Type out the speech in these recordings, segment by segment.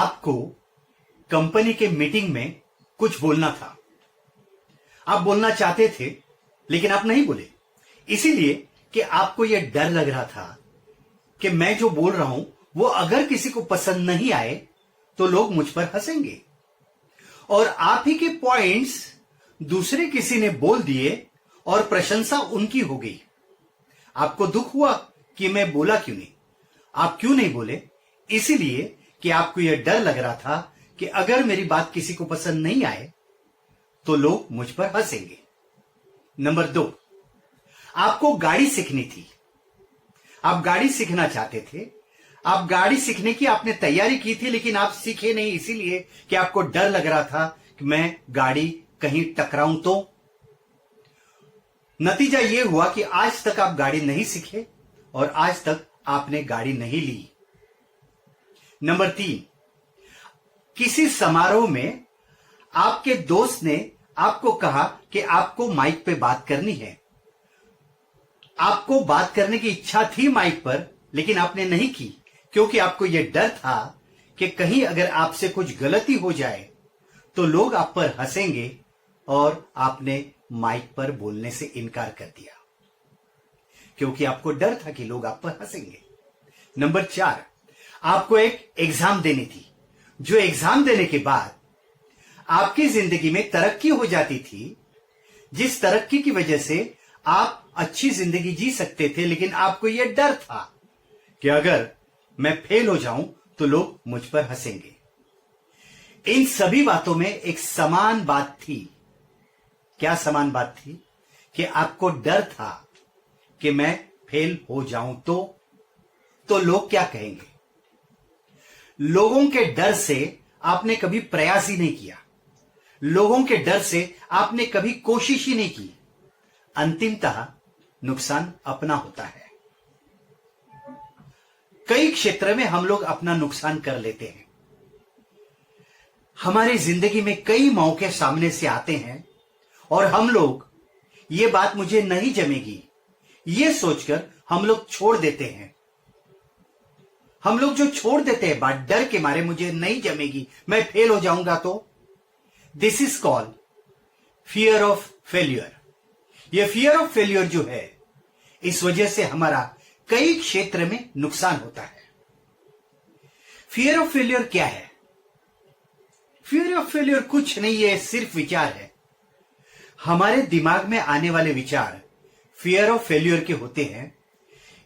आपको कंपनी के मीटिंग में कुछ बोलना था। आप बोलना चाहते थे लेकिन आप नहीं बोले, इसीलिए कि आपको यह डर लग रहा था कि मैं जो बोल रहा हूं वो अगर किसी को पसंद नहीं आए तो लोग मुझ पर हंसेंगे, और आप ही के पॉइंट्स दूसरे किसी ने बोल दिए और प्रशंसा उनकी हो गई। आपको दुख हुआ कि मैं बोला क्यों नहीं। आप क्यों नहीं बोले? इसीलिए कि आपको यह डर लग रहा था कि अगर मेरी बात किसी को पसंद नहीं आए तो लोग मुझ पर हंसेंगे। नंबर 2, आपको गाड़ी सीखनी थी। आप गाड़ी सीखना चाहते थे। आप गाड़ी सीखने की आपने तैयारी की थी, लेकिन आप सीखे नहीं इसीलिए कि आपको डर लग रहा था कि मैं गाड़ी कहीं टकराऊं तो। नतीजा यह हुआ कि आज तक आप गाड़ी नहीं सीखे और आज तक आपने गाड़ी नहीं ली। नंबर 3, किसी समारोह में आपके दोस्त ने आपको कहा कि आपको माइक पे बात करनी है। आपको बात करने की इच्छा थी माइक पर, लेकिन आपने नहीं की क्योंकि आपको यह डर था कि कहीं अगर आपसे कुछ गलती हो जाए तो लोग आप पर हंसेंगे, और आपने माइक पर बोलने से इनकार कर दिया क्योंकि आपको डर था कि लोग आप पर हंसेंगे। नंबर 4, आपको एक एग्जाम देनी थी, जो एग्जाम देने के बाद आपकी जिंदगी में तरक्की हो जाती थी, जिस तरक्की की वजह से आप अच्छी जिंदगी जी सकते थे, लेकिन आपको यह डर था कि अगर मैं फेल हो जाऊं तो लोग मुझ पर हंसेंगे। इन सभी बातों में एक समान बात थी। क्या समान बात थी? कि आपको डर था कि मैं फेल हो जाऊं तो लोग क्या कहेंगे। लोगों के डर से आपने कभी प्रयास ही नहीं किया। लोगों के डर से आपने कभी कोशिश ही नहीं की। अंतिमतः नुकसान अपना होता है। कई क्षेत्र में हम लोग अपना नुकसान कर लेते हैं। हमारी जिंदगी में कई मौके सामने से आते हैं और हम लोग ये बात मुझे नहीं जमेगी ये सोचकर हम लोग छोड़ देते हैं। हम लोग जो छोड़ देते हैं बात डर के मारे, मुझे नहीं जमेगी, मैं फेल हो जाऊंगा तो, this is called fear of failure. यह फियर ऑफ फेल्यूर जो है, इस वजह से हमारा कई क्षेत्र में नुकसान होता है। फियर ऑफ फेल्यूर क्या है? फियर ऑफ फेल्यूर कुछ नहीं है, सिर्फ विचार है। हमारे दिमाग में आने वाले विचार फियर ऑफ फेल्यूर के होते हैं।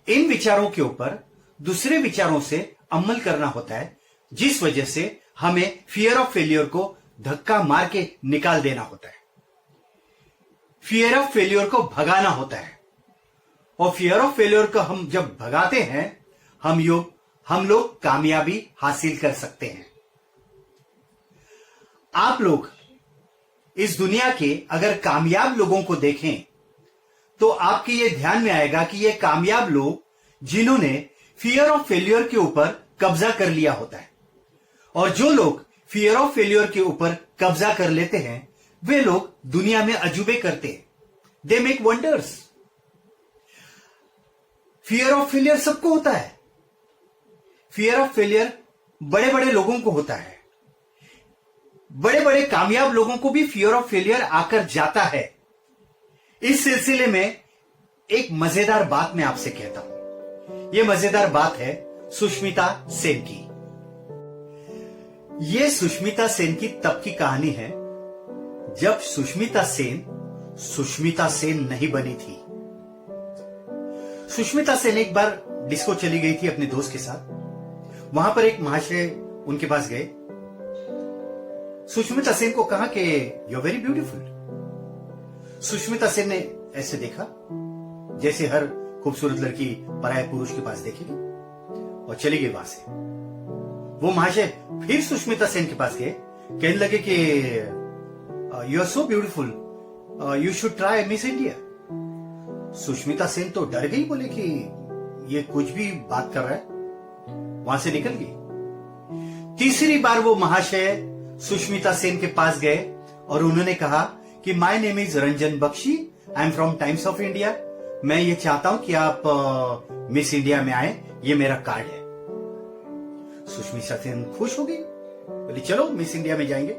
इन विचारों के ऊपर दूसरे विचारों से अमल करना होता है, जिस वजह से हमें फियर ऑफ फेल्यूर को धक्का मार के निकाल देना होता है। फियर ऑफ फेल्यूर को भगाना होता है, और फियर ऑफ फेल्यूर को हम जब भगाते हैं हम लोग कामयाबी हासिल कर सकते हैं। आप लोग इस दुनिया के अगर कामयाब लोगों को देखें तो आपके ये ध्यान में आएगा कि ये कामयाब लोग जिन्होंने फियर ऑफ फेल्यूर के ऊपर कब्जा कर लिया होता है, और जो लोग फियर ऑफ फेल्यूर के ऊपर कब्जा कर लेते हैं वे लोग दुनिया में अजूबे करते हैं। They make wonders. Fear of failure सबको होता है। फियर ऑफ फेल्यूर बड़े बड़े लोगों को होता है। बड़े बड़े कामयाब लोगों को भी फियर ऑफ फेल्यूर आकर जाता है। इस सिलसिले में एक मजेदार बात मैं आपसे कहता हूं। यह मजेदार बात है सुष्मिता सेन की। यह सुष्मिता सेन की तब की कहानी है जब सुष्मिता सेन नहीं बनी थी। सुष्मिता सेन एक बार डिस्को चली गई थी अपने दोस्त के साथ। वहां पर एक महाशय उनके पास गए। सुष्मिता सेन को कहा कि you are very beautiful. Sushmita Sen ने ऐसे देखा जैसे हर खूबसूरत लड़की पराये पुरुष के पास देखेगी, और चली गई वहां से। वो महाशय फिर सुष्मिता सेन के पास गए, कहने लगे कि you are so beautiful, you should try miss India. Sushmita Sen तो डर गई, बोले कि ये कुछ भी बात कर रहा है, वहां से निकल गई। तीसरी बार वो महाशय सुष्मिता सेन के पास गए और उन्होंने कहा कि my name is Ranjan Bakshi, I am from Times of India. मैं ये चाहता हूं कि आप मिस इंडिया में आए, ये मेरा कार्ड है। सुष्मिता सेन खुश हो गई, बोले चलो मिस इंडिया में जाएंगे।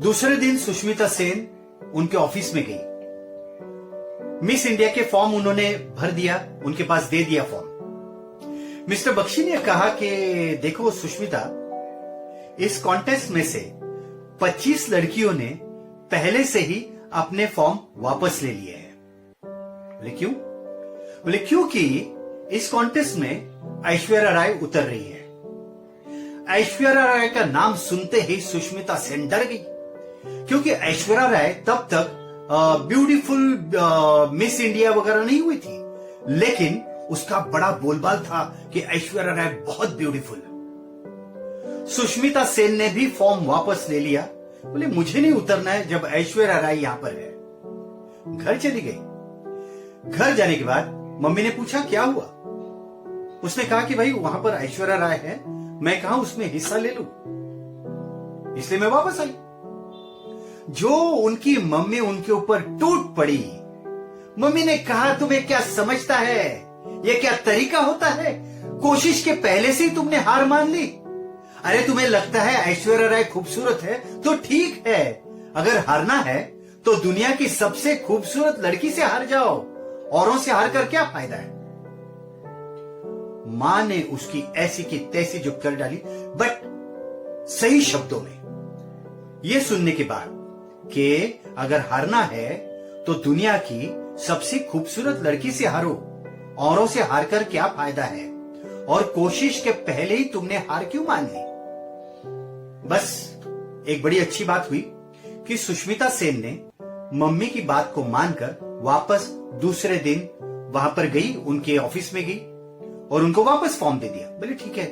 दूसरे दिन सुष्मिता सेन उनके ऑफिस में गई। मिस इंडिया के फॉर्म उन्होंने भर दिया, उनके पास दे दिया फॉर्म। मिस्टर बख्शी ने कहा कि देखो सुष्मिता, इस कॉन्टेस्ट में से 25 लड़कियों ने पहले से ही अपने फॉर्म वापस ले लिए हैं। बोले क्यों? बोले क्योंकि इस कॉन्टेस्ट में ऐश्वर्या राय उतर रही है। ऐश्वर्या राय का नाम सुनते ही सुष्मिता सेन डर गई, क्योंकि ऐश्वर्या राय तब तक ब्यूटीफुल मिस इंडिया वगैरह नहीं हुई थी, लेकिन उसका बड़ा बोलबाल था कि ऐश्वर्या राय बहुत ब्यूटीफुल है। सुष्मिता सेन ने भी फॉर्म वापस ले लिया। बोले मुझे नहीं उतरना है जब ऐश्वर्या राय यहां पर है। घर चली गई। घर जाने के बाद मम्मी ने पूछा क्या हुआ। उसने कहा कि भाई वहां पर ऐश्वर्या राय है, मैं कहा उसमें हिस्सा ले लूं, इसलिए मैं वापस आई। जो उनकी मम्मी उनके ऊपर टूट पड़ी। मम्मी ने कहा तुम्हें क्या समझता है, ये क्या तरीका होता है? कोशिश के पहले से ही तुमने हार मान ली। अरे तुम्हें लगता है ऐश्वर्या राय खूबसूरत है तो ठीक है, अगर हारना है तो दुनिया की सबसे खूबसूरत लड़की से हार जाओ, औरों से हार कर क्या फायदा है। मां ने उसकी ऐसी की तैसी जो कर डाली, बट सही शब्दों में। यह सुनने के बाद कि अगर हारना है तो दुनिया की सबसे खूबसूरत लड़की से हारो, औरों से हार कर क्या फायदा है, और कोशिश के पहले ही तुमने हार क्यों मान ली। बस एक बड़ी अच्छी बात हुई कि सुष्मिता सेन ने मम्मी की बात को मानकर वापस दूसरे दिन वहां पर गई, उनके ऑफिस में गई और उनको वापस फॉर्म दे दिया। बोले ठीक है,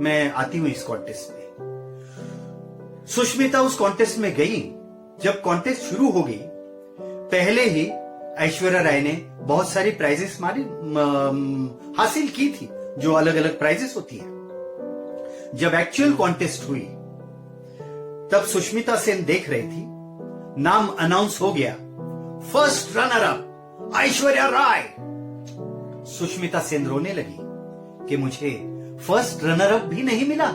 मैं आती हूं इस कॉन्टेस्ट में। सुष्मिता उस कॉन्टेस्ट में गई। जब कॉन्टेस्ट शुरू हो गई, पहले ही ऐश्वर्या राय ने बहुत सारी प्राइजेस हासिल की थी, जो अलग अलग प्राइजेस होती है। जब एक्चुअल कॉन्टेस्ट हुई तब सुष्मिता सेन देख रही थी, नाम अनाउंस हो गया, first runner up Aishwarya Rai. Sushmita Sen रोने लगी कि मुझे फर्स्ट रनर अप भी नहीं मिला।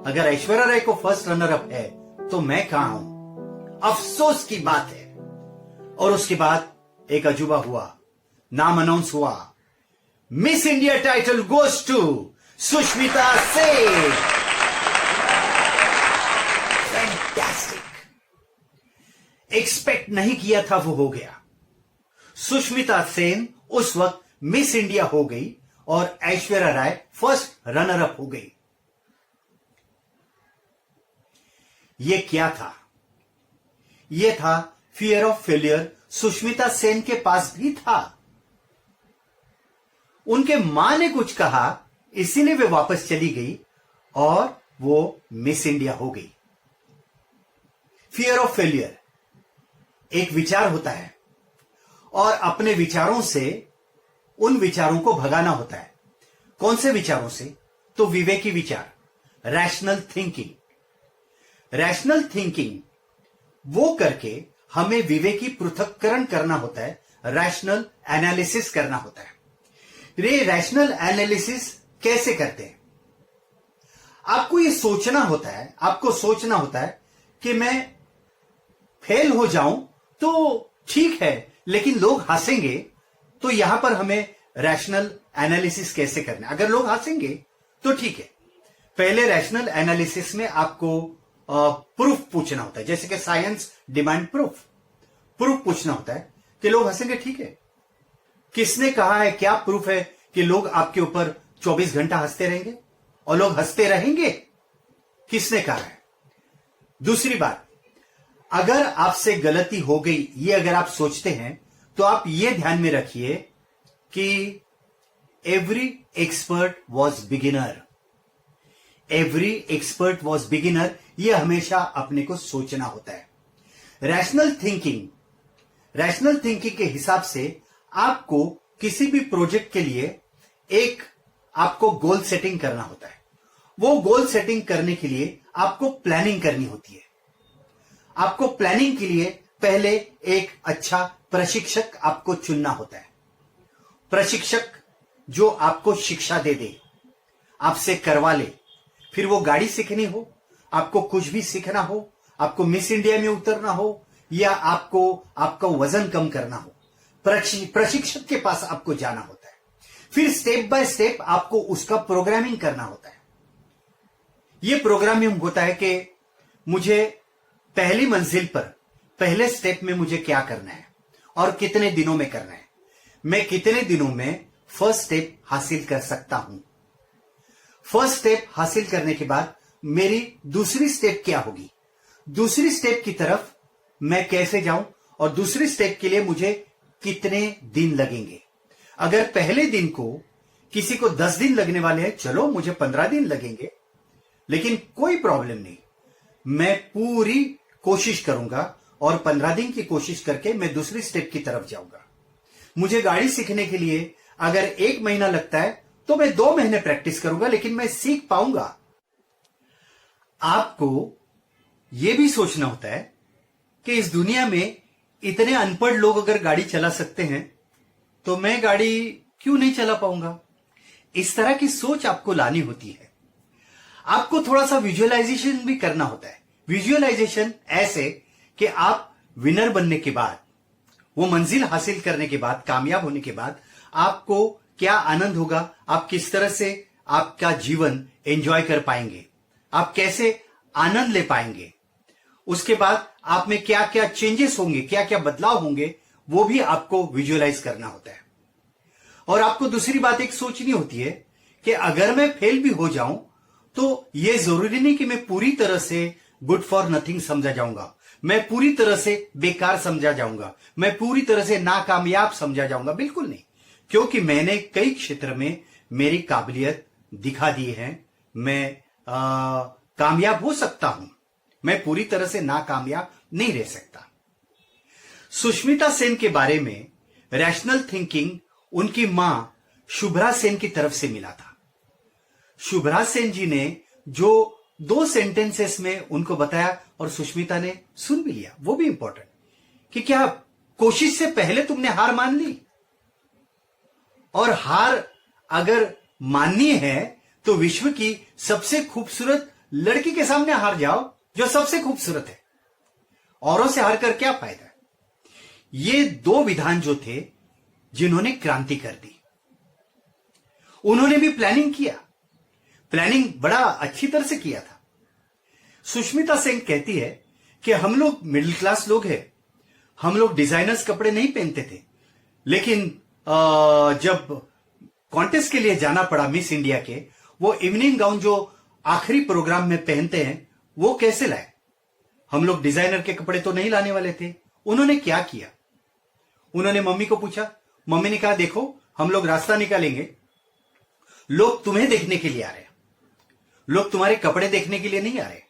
अगर ऐश्वर्या राय को फर्स्ट रनर अप है तो मैं कहां हूं, अफसोस की बात है। और उसके बाद एक अजूबा हुआ, नाम अनाउंस हुआ, miss India title goes to Sushmita Sen. Fantastic. Expect नहीं किया था वो हो गया। सुष्मिता सेन उस वक्त मिस इंडिया हो गई और Aishwarya Rai first runner up हो गई। यह क्या था? यह था fear of failure. Sushmita Sen के पास भी था। उनके मां ने कुछ कहा, इसीलिए वे वापस चली गई और वो मिस इंडिया हो गई। फियर ऑफ फेलियर एक विचार होता है और अपने विचारों से उन विचारों को भगाना होता है। कौन से विचारों से? तो विवेकी विचार, रैशनल थिंकिंग। रैशनल थिंकिंग वो करके हमें विवेकी पृथक्करण करना होता है, रैशनल एनालिसिस करना होता है। रैशनल एनालिसिस कैसे करते हैं? आपको ये सोचना होता है, आपको सोचना होता है कि मैं फेल हो जाऊं तो ठीक है, लेकिन लोग हंसेंगे, तो यहां पर हमें रैशनल एनालिसिस कैसे करना है। अगर लोग हंसेंगे तो ठीक है। पहले रैशनल एनालिसिस में आपको प्रूफ पूछना होता है, जैसे कि साइंस डिमांड प्रूफ पूछना होता है कि लोग हंसेंगे, ठीक है। किसने कहा है, क्या प्रूफ है कि लोग आपके ऊपर 24 घंटा हंसते रहेंगे और लोग हंसते रहेंगे? किसने कहा है? दूसरी बात, अगर आपसे गलती हो गई, ये अगर आप सोचते हैं, तो आप ये ध्यान में रखिए कि every expert was beginner. Every expert was beginner, यह हमेशा अपने को सोचना होता है। रैशनल थिंकिंग के हिसाब से आपको किसी भी प्रोजेक्ट के लिए एक आपको गोल सेटिंग करना होता है। वो गोल सेटिंग करने के लिए आपको प्लानिंग करनी होती है। आपको प्लानिंग के लिए पहले एक अच्छा प्रशिक्षक आपको चुनना होता है। प्रशिक्षक जो आपको शिक्षा दे दे, आपसे करवा ले फिर वो गाड़ी सीखनी हो, आपको कुछ भी सीखना हो, आपको मिस इंडिया में उतरना हो, या आपको आपका वजन कम करना हो, प्रशिक्षक के पास आपको जाना होता है। फिर स्टेप बाय स्टेप आपको उसका प्रोग्रामिंग करना होता है। यह प्रोग्रामिंग होता है कि मुझे पहली मंजिल पर पहले स्टेप में मुझे क्या करना है और कितने दिनों में करना है, मैं कितने दिनों में फर्स्ट स्टेप हासिल कर सकता हूं। फर्स्ट स्टेप हासिल करने के बाद मेरी दूसरी स्टेप क्या होगी, दूसरी स्टेप की तरफ मैं कैसे जाऊं, और दूसरी स्टेप के लिए मुझे कितने दिन लगेंगे। अगर पहले दिन को किसी को 10 दिन लगने वाले हैं, चलो मुझे 15 दिन लगेंगे, लेकिन कोई प्रॉब्लम नहीं, मैं पूरी कोशिश करूंगा और 15 दिन की कोशिश करके मैं दूसरी स्टेप की तरफ जाऊंगा। मुझे गाड़ी सीखने के लिए अगर 1 महीना लगता है तो मैं 2 महीने प्रैक्टिस करूंगा, लेकिन मैं सीख पाऊंगा। आपको यह भी सोचना होता है कि इस दुनिया में इतने अनपढ़ लोग अगर गाड़ी चला सकते हैं तो मैं गाड़ी क्यों नहीं चला पाऊंगा। इस तरह की सोच आपको लानी होती है। आपको थोड़ा सा विजुअलाइजेशन भी करना होता है। विजुअलाइजेशन ऐसे कि आप विनर बनने के बाद, वो मंजिल हासिल करने के बाद, कामयाब होने के बाद आपको क्या आनंद होगा, आप किस तरह से आपका जीवन एंजॉय कर पाएंगे, आप कैसे आनंद ले पाएंगे, उसके बाद आप में क्या क्या चेंजेस होंगे, क्या क्या बदलाव होंगे, वो भी आपको विजुअलाइज करना होता है। और आपको दूसरी बात एक सोचनी होती है कि अगर मैं फेल भी हो जाऊं तो यह जरूरी नहीं कि मैं पूरी तरह से गुड फॉर नथिंग समझा जाऊंगा, मैं पूरी तरह से बेकार समझा जाऊंगा, मैं पूरी तरह से नाकामयाब समझा जाऊंगा। बिल्कुल नहीं, क्योंकि मैंने कई क्षेत्र में मेरी काबिलियत दिखा दी है। मैं कामयाब हो सकता हूं, मैं पूरी तरह से नाकामयाब नहीं रह सकता। सुष्मिता सेन के बारे में रैशनल थिंकिंग उनकी मां शुभ्रा सेन की तरफ से मिला था। शुभ्रा सेन जी ने जो 2 सेंटेंसेस में उनको बताया और सुष्मिता ने सुन भी लिया, वो भी इंपॉर्टेंट, कि क्या कोशिश से पहले तुमने हार मान ली, और हार अगर माननी है तो विश्व की सबसे खूबसूरत लड़की के सामने हार जाओ जो सबसे खूबसूरत है। औरों से हार कर क्या फायदा है। ये 2 विधान जो थे जिन्होंने क्रांति कर दी। उन्होंने भी प्लानिंग किया, प्लानिंग बड़ा अच्छी तरह से किया था। सुष्मिता सेन कहती है कि हम लोग मिडिल क्लास लोग हैं, हम लोग डिजाइनर्स कपड़े नहीं पहनते थे, लेकिन जब कॉन्टेस्ट के लिए जाना पड़ा मिस इंडिया के, वो इवनिंग गाउन जो आखिरी प्रोग्राम में पहनते हैं वो कैसे लाए। हम लोग डिजाइनर के कपड़े तो नहीं लाने वाले थे। उन्होंने क्या किया, उन्होंने मम्मी को पूछा, मम्मी ने कहा देखो हम लोग रास्ता निकालेंगे, लोग तुम्हें देखने के लिए आ रहे हैं, लोग तुम्हारे कपड़े देखने के लिए नहीं आ रहे।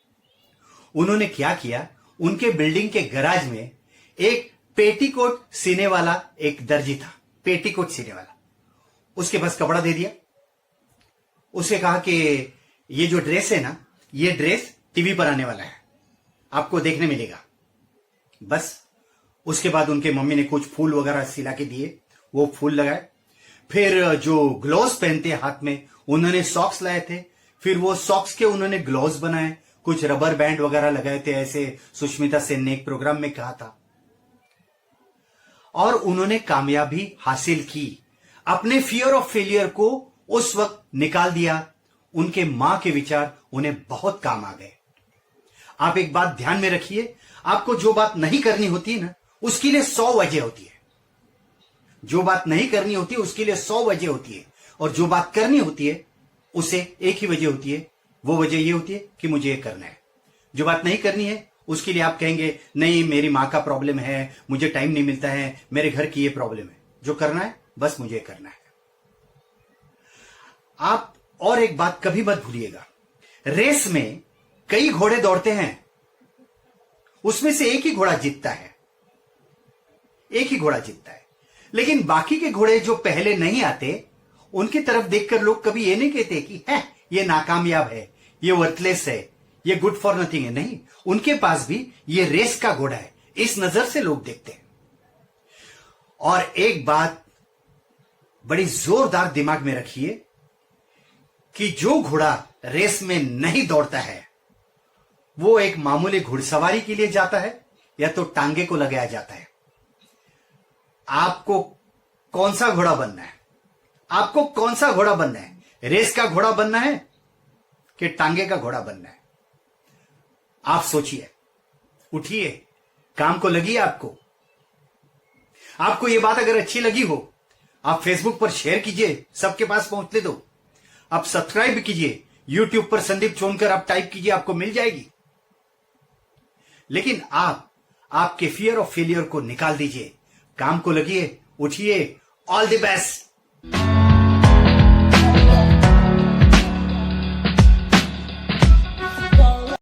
उन्होंने क्या किया, उनके बिल्डिंग के गैराज में एक पेटीकोट सीने वाला एक दर्जी था, पेटीकोट सीने वाला, उसके पास कपड़ा दे दिया। उसे कहा कि ये जो ड्रेस है ना, ये ड्रेस टीवी पर आने वाला है, आपको देखने मिलेगा। बस उसके बाद उनके मम्मी ने कुछ फूल वगैरह सिला के दिए, वो फूल लगाए। फिर जो ग्लोव्स पहनते हाथ में, उन्होंने सॉक्स लाए थे, फिर वो सॉक्स के उन्होंने ग्लोव्स बनाए, कुछ रबर बैंड वगैरह लगाए थे, ऐसे सुष्मिता सेन ने एक प्रोग्राम में कहा था। और उन्होंने कामयाबी हासिल की, अपने फियर ऑफ फेलियर को उस वक्त निकाल दिया। उनके मां के विचार उन्हें बहुत काम आ गए। आप एक बात ध्यान में रखिए, आपको जो बात नहीं करनी होती ना, उसके लिए 100 वजह होती है। जो बात नहीं करनी होती उसके लिए 100 वजह होती है, और जो बात करनी होती है उसे एक ही वजह होती है। वो वजह ये होती है कि मुझे ये करना है। जो बात नहीं करनी है उसके लिए आप कहेंगे नहीं मेरी मां का प्रॉब्लम है, मुझे टाइम नहीं मिलता है, मेरे घर की ये प्रॉब्लम है। जो करना है बस मुझे करना है। आप और एक बात कभी मत भूलिएगा, रेस में कई घोड़े दौड़ते हैं, उसमें से एक ही घोड़ा जीतता है, एक ही घोड़ा जीतता है। लेकिन बाकी के घोड़े जो पहले नहीं आते, उनकी तरफ देखकर लोग कभी ये नहीं कहते कि है ये नाकामयाब है, ये वर्थलेस है, ये गुड फॉर नथिंग है। नहीं, उनके पास भी ये रेस का घोड़ा है, इस नजर से लोग देखते हैं। और एक बात बड़ी जोरदार दिमाग में रखिए, कि जो घोड़ा रेस में नहीं दौड़ता है वो एक मामूली घुड़सवारी के लिए जाता है या तो टांगे को लगाया जाता है। आपको कौन सा घोड़ा बनना है? आपको कौन सा घोड़ा बनना है? रेस का घोड़ा बनना है कि टांगे का घोड़ा बनना है? आप सोचिए, उठिए, काम को लगिए। आपको यह बात अगर अच्छी लगी हो, आप फेसबुक पर शेयर कीजिए, सबके पास पहुंचने दो। आप सब्सक्राइब कीजिए, यूट्यूब पर संदीप चोनकर आप टाइप कीजिए, आपको मिल जाएगी। लेकिन आप आपके फियर ऑफ फेलियर को निकाल दीजिए, काम को लगिए, उठिए। All the best.